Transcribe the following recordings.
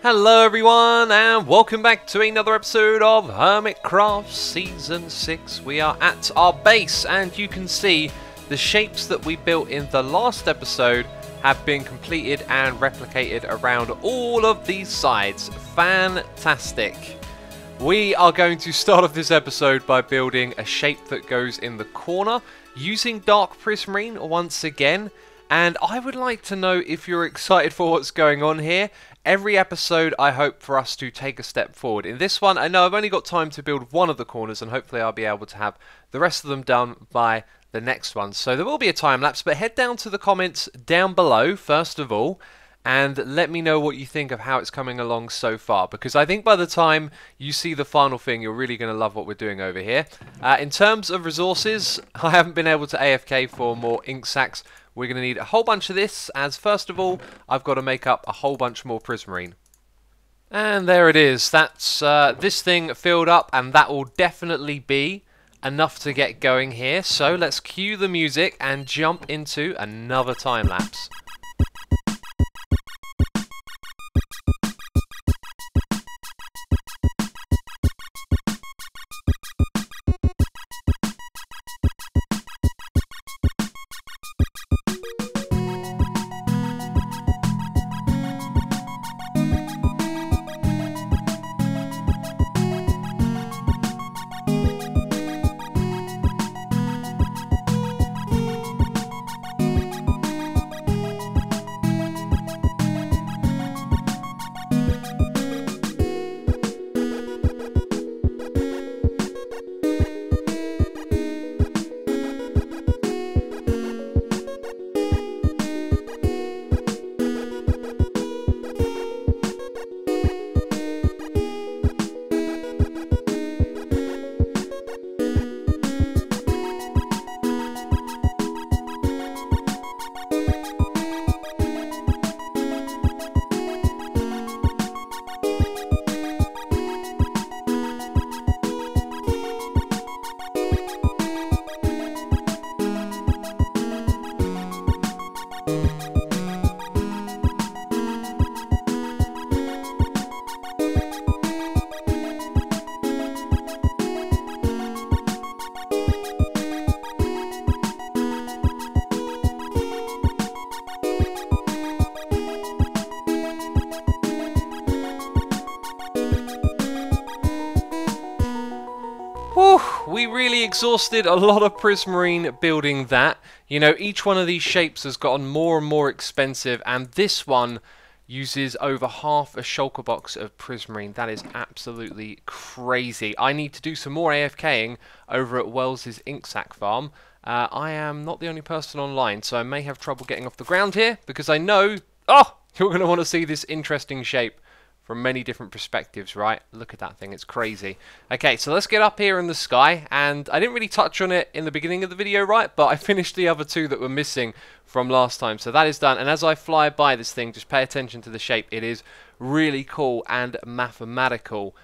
Hello everyone and welcome back to another episode of Hermitcraft Season 6. We are at our base and you can see the shapes that we built in the last episode have been completed and replicated around all of these sides. Fantastic. We are going to start off this episode by building a shape that goes in the corner using dark prismarine once again. And I would like to know if you're excited for what's going on here. Every episode I hope for us to take a step forward. In this one I know I've only got time to build one of the corners and hopefully I'll be able to have the rest of them done by the next one. So there will be a time lapse, but head down to the comments down below first of all and let me know what you think of how it's coming along so far, because I think by the time you see the final thing you're really going to love what we're doing over here. In terms of resources, I haven't been able to AFK for more ink sacs. We're going to need a whole bunch of this, as first of all, I've got to make up a whole bunch more prismarine. And there it is. That's this thing filled up, and that will definitely be enough to get going here. So let's cue the music and jump into another time lapse. We really exhausted a lot of prismarine building that. You know, each one of these shapes has gotten more and more expensive, and this one uses over half a shulker box of prismarine. That is absolutely crazy. I need to do some more AFKing over at Wells's ink sac farm. I am not the only person online, so I may have trouble getting off the ground here, because I know, oh, you're going to want to see this interesting shape from many different perspectives, right? Look at that thing, it's crazy. Okay, so let's get up here in the sky, and I didn't really touch on it in the beginning of the video, right? But I finished the other two that were missing from last time, so that is done. And as I fly by this thing, just pay attention to the shape. It is really cool and mathematical.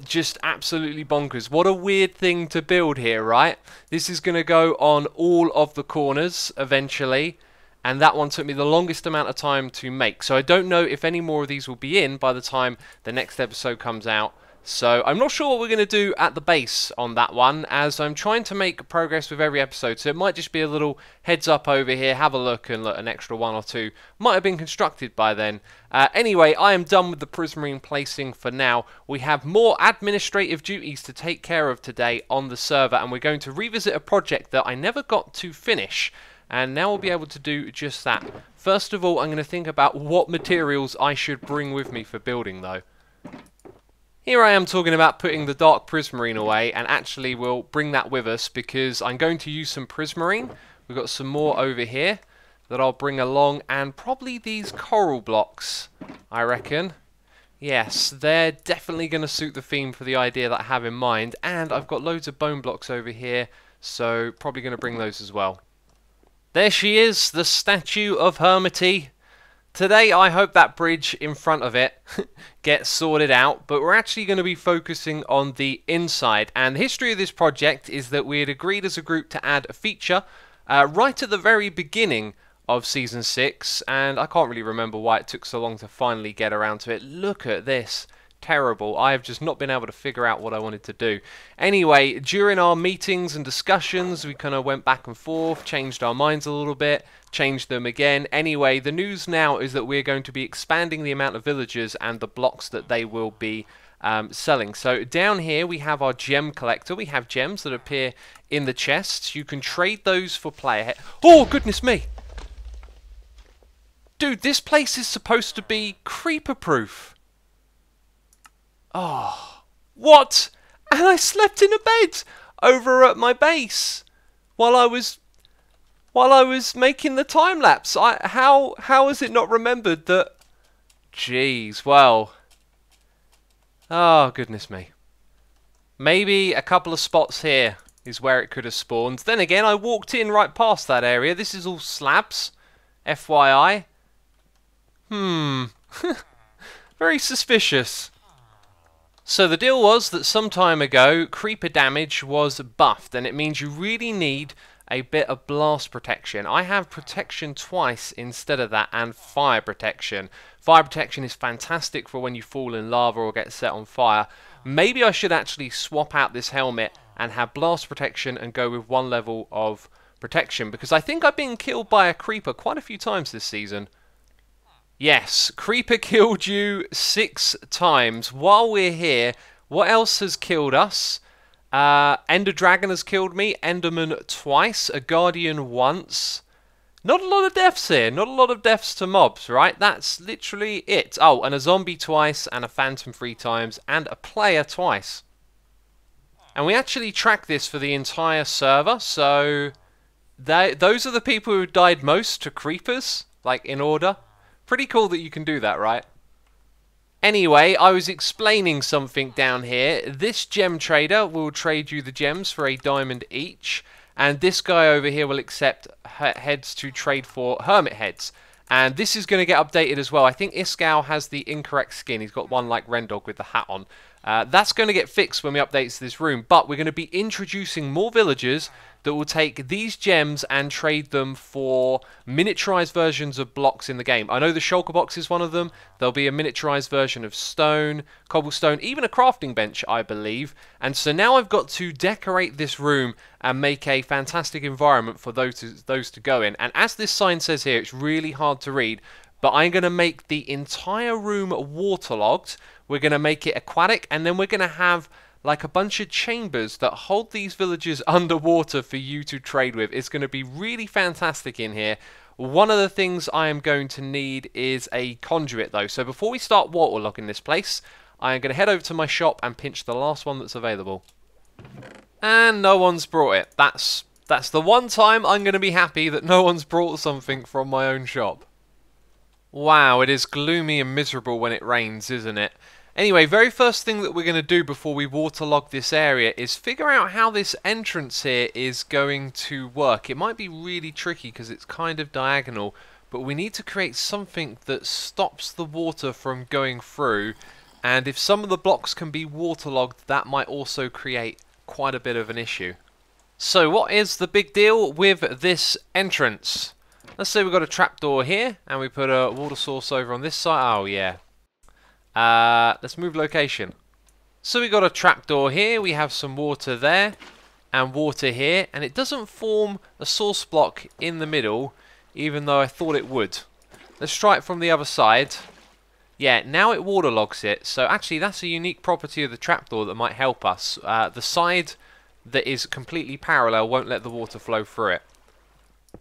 Just absolutely bonkers. What a weird thing to build here, right? This is going to go on all of the corners eventually. And that one took me the longest amount of time to make. So I don't know if any more of these will be in by the time the next episode comes out. So I'm not sure what we're going to do at the base on that one, as I'm trying to make progress with every episode. So it might just be a little heads up over here, have a look, and look, an extra one or two might have been constructed by then. Anyway, I am done with the prismarine placing for now. We have more administrative duties to take care of today on the server, and we're going to revisit a project that I never got to finish. And now we'll be able to do just that. First of all, I'm going to think about what materials I should bring with me for building, though. Here I am talking about putting the dark prismarine away, and actually we'll bring that with us because I'm going to use some prismarine. We've got some more over here that I'll bring along, and probably these coral blocks, I reckon. Yes, they're definitely going to suit the theme for the idea that I have in mind, and I've got loads of bone blocks over here, so probably going to bring those as well. There she is, the Statue of Hurmati. Today I hope that bridge in front of it gets sorted out, but we're actually going to be focusing on the inside. And the history of this project is that we had agreed as a group to add a feature right at the very beginning of Season 6, and I can't really remember why it took so long to finally get around to it. Look at this. Terrible. I have just not been able to figure out what I wanted to do. Anyway, during our meetings and discussions, we kind of went back and forth, changed our minds a little bit, changed them again. Anyway, the news now is that we're going to be expanding the amount of villagers and the blocks that they will be selling. So down here we have our gem collector. We have gems that appear in the chests. You can trade those for player. Oh, goodness me! Dude, this place is supposed to be creeper-proof. Oh, what? And I slept in a bed over at my base while I was making the time lapse. How is it not remembered that? Jeez, well. Oh, goodness me. Maybe a couple of spots here is where it could have spawned. Then again, I walked in right past that area. This is all slabs, FYI. Very suspicious. So the deal was that some time ago, creeper damage was buffed, and it means you really need a bit of blast protection. I have protection twice instead of that, and fire protection. Fire protection is fantastic for when you fall in lava or get set on fire. Maybe I should actually swap out this helmet and have blast protection and go with one level of protection, because I think I've been killed by a creeper quite a few times this season. Yes, creeper killed you 6 times. While we're here, what else has killed us? Ender Dragon has killed me. Enderman twice. A Guardian once. Not a lot of deaths here. Not a lot of deaths to mobs, right? That's literally it. Oh, and a zombie twice, and a phantom 3 times, and a player twice. And we actually track this for the entire server, so those are the people who died most to creepers, like in order. Pretty cool that you can do that, right? Anyway, I was explaining something down here. This gem trader will trade you the gems for a diamond each, and this guy over here will accept heads to trade for hermit heads. And this is going to get updated as well. I think Iskal has the incorrect skin. He's got one like Rendog with the hat on. That's going to get fixed when we update this room, but we're going to be introducing more villagers that will take these gems and trade them for miniaturized versions of blocks in the game. I know the shulker box is one of them. There'll be a miniaturized version of stone, cobblestone, even a crafting bench, I believe. And so now I've got to decorate this room and make a fantastic environment for those to go in. And as this sign says here, it's really hard to read, but I'm going to make the entire room waterlogged. We're going to make it aquatic, and then we're going to have like a bunch of chambers that hold these villages underwater for you to trade with. It's going to be really fantastic in here. One of the things I am going to need is a conduit though. So before we start waterlogging this place, I am going to head over to my shop and pinch the last one that's available. And no one's brought it. That's the one time I'm going to be happy that no one's brought something from my own shop. Wow, it is gloomy and miserable when it rains, isn't it? Anyway, very first thing that we're going to do before we waterlog this area is figure out how this entrance here is going to work. It might be really tricky because it's kind of diagonal, but we need to create something that stops the water from going through, and if some of the blocks can be waterlogged, that might also create quite a bit of an issue. So what is the big deal with this entrance? Let's say we've got a trapdoor here, and we put a water source over on this side. Oh yeah. Let's move location. So we got a trapdoor here, we have some water there, and water here, and it doesn't form a source block in the middle, even though I thought it would. Let's try it from the other side. Yeah, now it waterlogs it, so actually that's a unique property of the trapdoor that might help us. The side that is completely parallel won't let the water flow through it.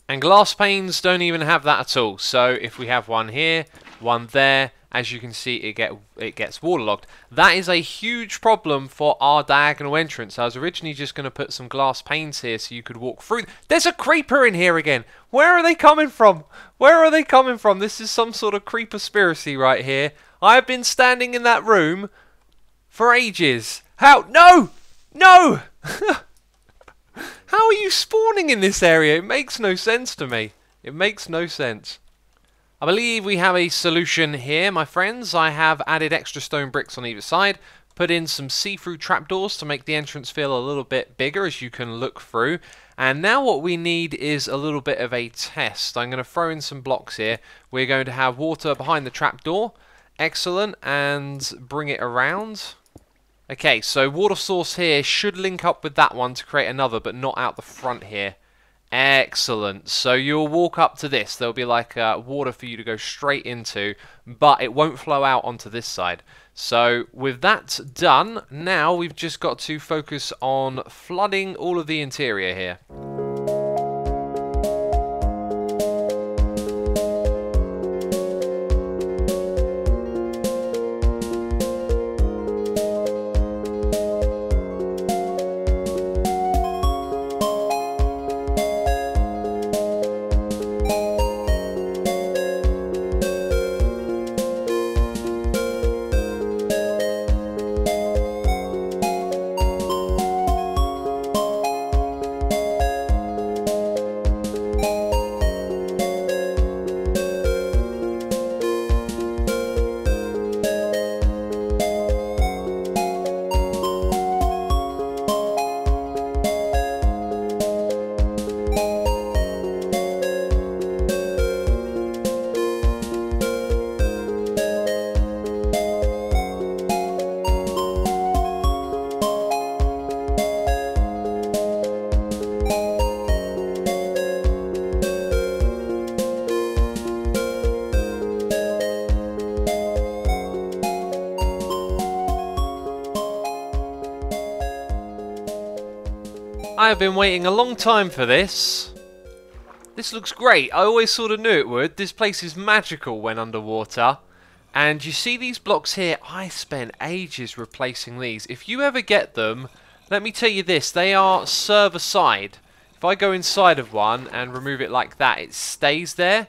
And glass panes don't even have that at all, so if we have one here, one there, as you can see, it gets waterlogged. That is a huge problem for our diagonal entrance. I was originally just going to put some glass panes here so you could walk through. There's a creeper in here again. Where are they coming from? Where are they coming from? This is some sort of creeperspiracy right here. I've been standing in that room for ages. How? No! No! How are you spawning in this area? It makes no sense to me. It makes no sense. I believe we have a solution here, my friends. I have added extra stone bricks on either side, put in some see-through trapdoors to make the entrance feel a little bit bigger as you can look through, And now what we need is a little bit of a test. I'm going to throw in some blocks here. We're going to have water behind the trapdoor. Excellent. And bring it around. Okay, so water source here should link up with that one to create another, but not out the front here. Excellent. So you'll walk up to this. There'll be like water for you to go straight into, but it won't flow out onto this side. So with that done, now we've just got to focus on flooding all of the interior here. I have been waiting a long time for this. This looks great. I always sort of knew it would. This place is magical when underwater. And you see these blocks here? I spent ages replacing these. If you ever get them, let me tell you this. They are server side. If I go inside of one and remove it like that, it stays there.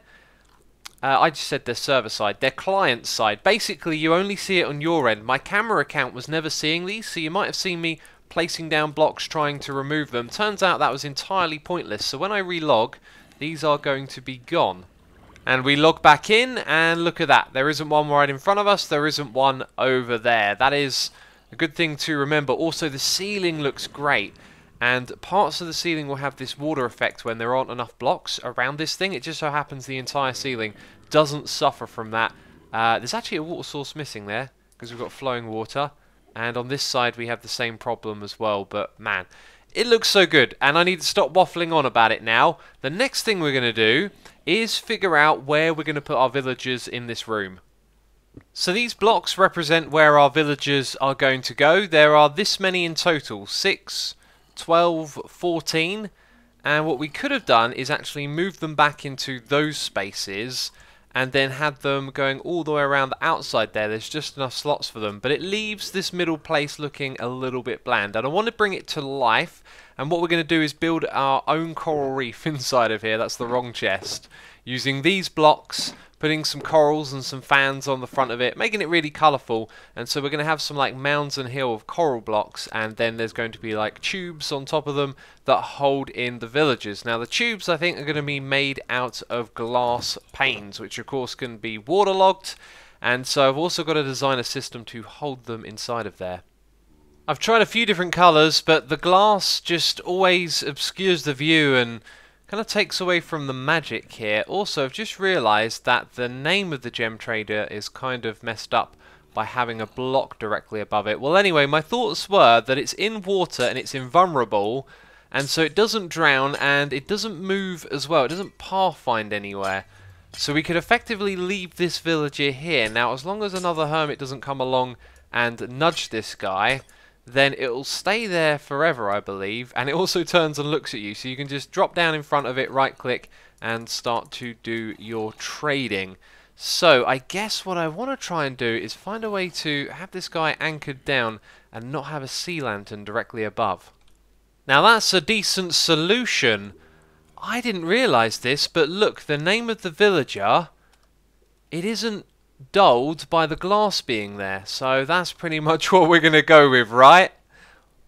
I just said they're server side. They're client side. Basically, you only see it on your end. My camera account was never seeing these, so you might have seen me placing down blocks trying to remove them. Turns out that was entirely pointless. So when I relog, these are going to be gone. And we log back in, and look at that. There isn't one right in front of us. There isn't one over there. That is a good thing to remember. Also, the ceiling looks great. And parts of the ceiling will have this water effect when there aren't enough blocks around this thing. It just so happens the entire ceiling doesn't suffer from that. There's actually a water source missing there because we've got flowing water. And on this side we have the same problem as well. But man, it looks so good. And I need to stop waffling on about it now. The next thing we're going to do is figure out where we're going to put our villagers in this room. So these blocks represent where our villagers are going to go. There are this many in total. 6, 12, 14. And what we could have done is actually move them back into those spaces and then had them going all the way around the outside there. There's just enough slots for them. But it leaves this middle place looking a little bit bland. And I want to bring it to life. And what we're going to do is build our own coral reef inside of here. That's the wrong chest. Using these blocks, putting some corals and some fans on the front of it, making it really colourful. And so we're going to have some like mounds and hill of coral blocks, and then there's going to be like tubes on top of them that hold in the villagers. Now the tubes I think are going to be made out of glass panes, which of course can be waterlogged, and so I've also got to design a system to hold them inside of there. I've tried a few different colours, but the glass just always obscures the view and kind of takes away from the magic here. Also, I've just realised that the name of the gem trader is kind of messed up by having a block directly above it. Well, anyway, my thoughts were that it's in water and it's invulnerable, and so it doesn't drown and it doesn't move as well. It doesn't pathfind anywhere. So we could effectively leave this villager here. Now, as long as another hermit doesn't come along and nudge this guy, then it'll stay there forever, I believe, and it also turns and looks at you, so you can just drop down in front of it, right click, and start to do your trading. So I guess what I want to try and do is find a way to have this guy anchored down and not have a sea lantern directly above. Now that's a decent solution. I didn't realise this, but look, the name of the villager, it isn't dulled by the glass being there, so that's pretty much what we're going to go with, right?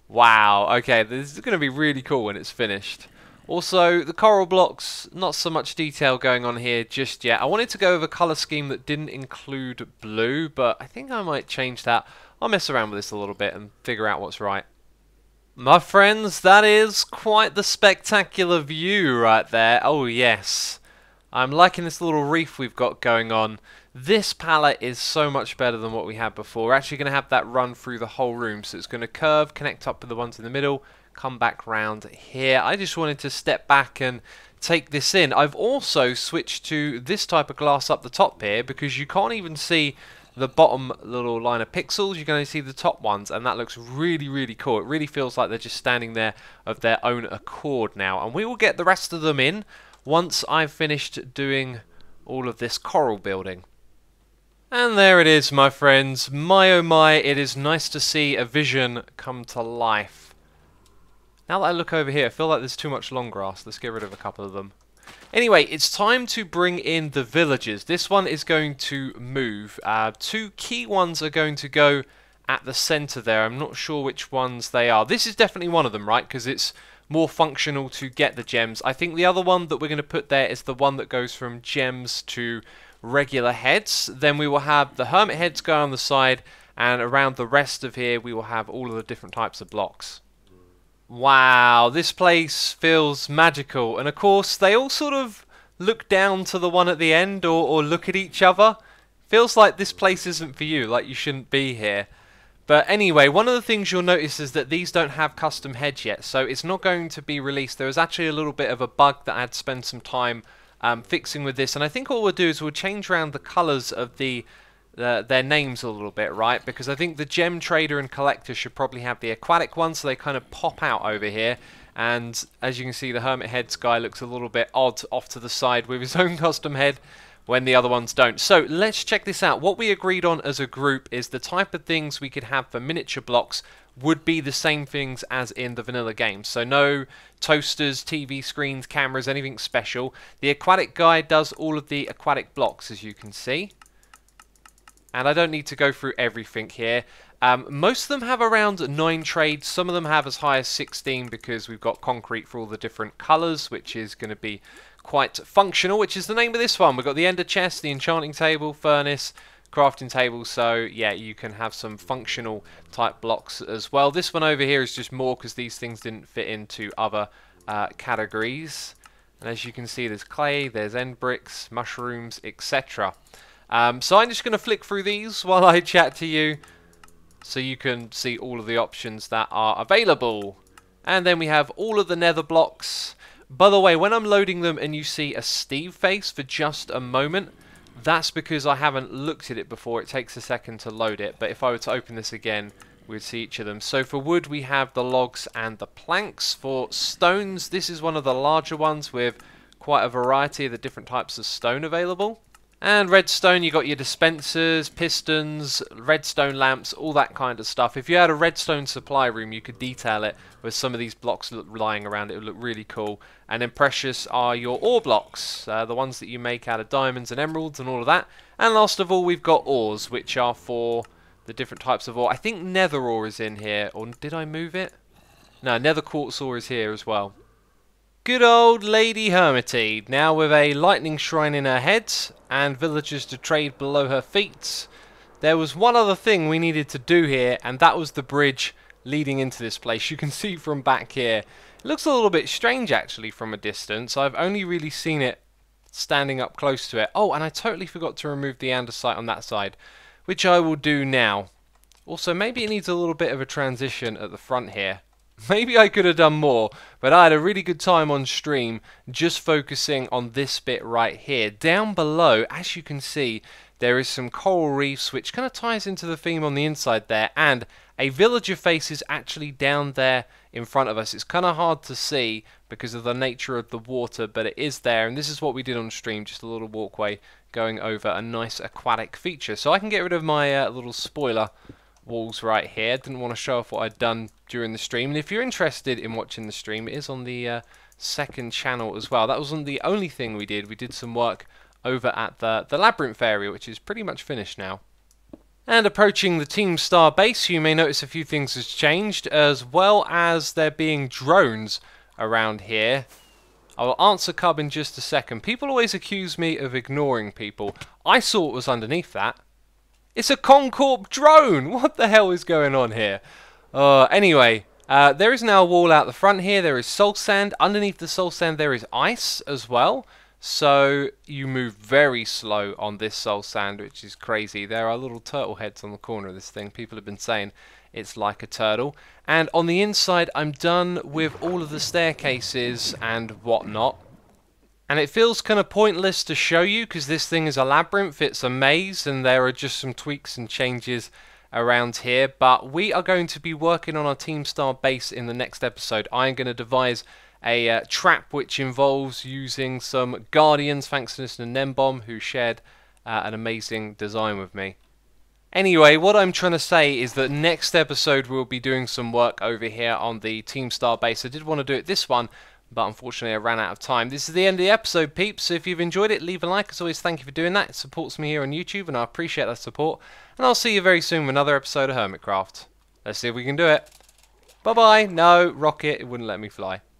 Wow, okay, this is going to be really cool when it's finished. Also, the coral blocks, not so much detail going on here just yet. I wanted to go with a colour scheme that didn't include blue, but I think I might change that. I'll mess around with this a little bit and figure out what's right. My friends, that is quite the spectacular view right there. Oh yes. I'm liking this little reef we've got going on. This palette is so much better than what we had before. We're actually going to have that run through the whole room. So it's going to curve, connect up with the ones in the middle, come back round here. I just wanted to step back and take this in. I've also switched to this type of glass up the top here because you can't even see the bottom little line of pixels. You can only see the top ones, and that looks really, really cool. It really feels like they're just standing there of their own accord now. And we will get the rest of them in once I've finished doing all of this coral building. And there it is, my friends. My oh my, it is nice to see a vision come to life. Now that I look over here, I feel like there's too much long grass. Let's get rid of a couple of them. Anyway, it's time to bring in the villagers. This one is going to move. Two key ones are going to go at the center there. I'm not sure which ones they are. This is definitely one of them, right? Because it's more functional to get the gems. I think the other one that we're going to put there is the one that goes from gems to regular heads. Then we will have the hermit heads go on the side, and around the rest of here we will have all of the different types of blocks. Wow, this place feels magical. And of course, they all sort of look down to the one at the end or look at each other. Feels like this place isn't for you, like you shouldn't be here. But anyway, one of the things you'll notice is that these don't have custom heads yet, so it's not going to be released. There was actually a little bit of a bug that I had to spend some time fixing with this, and I think all we'll do is we'll change around the colours of their names a little bit, right? Because I think the gem trader and collector should probably have the aquatic ones, so they kind of pop out over here. And as you can see, the hermit heads guy looks a little bit odd off to the side with his own custom head when the other ones don't. So let's check this out. What we agreed on as a group is the type of things we could have for miniature blocks would be the same things as in the vanilla game. So no toasters, TV screens, cameras, anything special. The aquatic guy does all of the aquatic blocks, as you can see. And I don't need to go through everything here. Most of them have around 9 trades. Some of them have as high as 16 because we've got concrete for all the different colours, which is going to be quite functional, which is the name of this one. We've got the ender chest, the enchanting table, furnace, crafting table. So yeah, you can have some functional type blocks as well. This one over here is just more because these things didn't fit into other categories. And as you can see, there's clay, there's end bricks, mushrooms, etc. So I'm just going to flick through these while I chat to you so you can see all of the options that are available. And then we have all of the nether blocks. By the way, when I'm loading them and you see a Steve face for just a moment, that's because I haven't looked at it before. It takes a second to load it, but if I were to open this again, we'd see each of them. So for wood, we have the logs and the planks. For stones, this is one of the larger ones with quite a variety of the different types of stone available. And redstone, you got your dispensers, pistons, redstone lamps, all that kind of stuff. If you had a redstone supply room, you could detail it with some of these blocks lying around. It would look really cool. And then precious are your ore blocks, the ones that you make out of diamonds and emeralds and all of that. And last of all, we've got ores, which are for the different types of ore. I think nether ore is in here, or did I move it? No, nether quartz ore is here as well. Good old Lady Hurmati, now with a lightning shrine in her head and villagers to trade below her feet. There was one other thing we needed to do here, and that was the bridge leading into this place. You can see from back here. It looks a little bit strange actually from a distance. I've only really seen it standing up close to it. Oh, and I totally forgot to remove the andesite on that side, which I will do now. Also, maybe it needs a little bit of a transition at the front here. Maybe I could have done more, but I had a really good time on stream just focusing on this bit right here. Down below, as you can see, there is some coral reefs, which kind of ties into the theme on the inside there, and a villager face is actually down there in front of us. It's kind of hard to see because of the nature of the water, but it is there, and this is what we did on stream, just a little walkway going over a nice aquatic feature. So I can get rid of my little spoiler walls right here. Didn't want to show off what I'd done during the stream, and if you're interested in watching the stream, it is on the second channel as well. That wasn't the only thing we did. We did some work over at the labyrinth area, which is pretty much finished now. And approaching the Team Star base, you may notice a few things has changed, as well as there being drones around here. I will answer Cub in just a second. People always accuse me of ignoring people. I saw what was underneath that. It's a Concorp drone! What the hell is going on here? Anyway, There is now a wall out the front here. There is soul sand. Underneath the soul sand there is ice as well. So you move very slow on this soul sand, which is crazy. There are little turtle heads on the corner of this thing. People have been saying it's like a turtle. And on the inside I'm done with all of the staircases and whatnot. And it feels kind of pointless to show you because this thing is a labyrinth, it's a maze, and there are just some tweaks and changes around here. But we are going to be working on our Team Star base in the next episode. I am going to devise a trap which involves using some guardians, thanks to Mr. Nembomb, who shared an amazing design with me. Anyway, what I'm trying to say is that next episode we'll be doing some work over here on the Team Star base. I did want to do it this one, but unfortunately I ran out of time. This is the end of the episode, peeps, so if you've enjoyed it, leave a like. As always, thank you for doing that. It supports me here on YouTube, and I appreciate that support. And I'll see you very soon with another episode of Hermitcraft. Let's see if we can do it. Bye-bye. No, rocket, it wouldn't let me fly.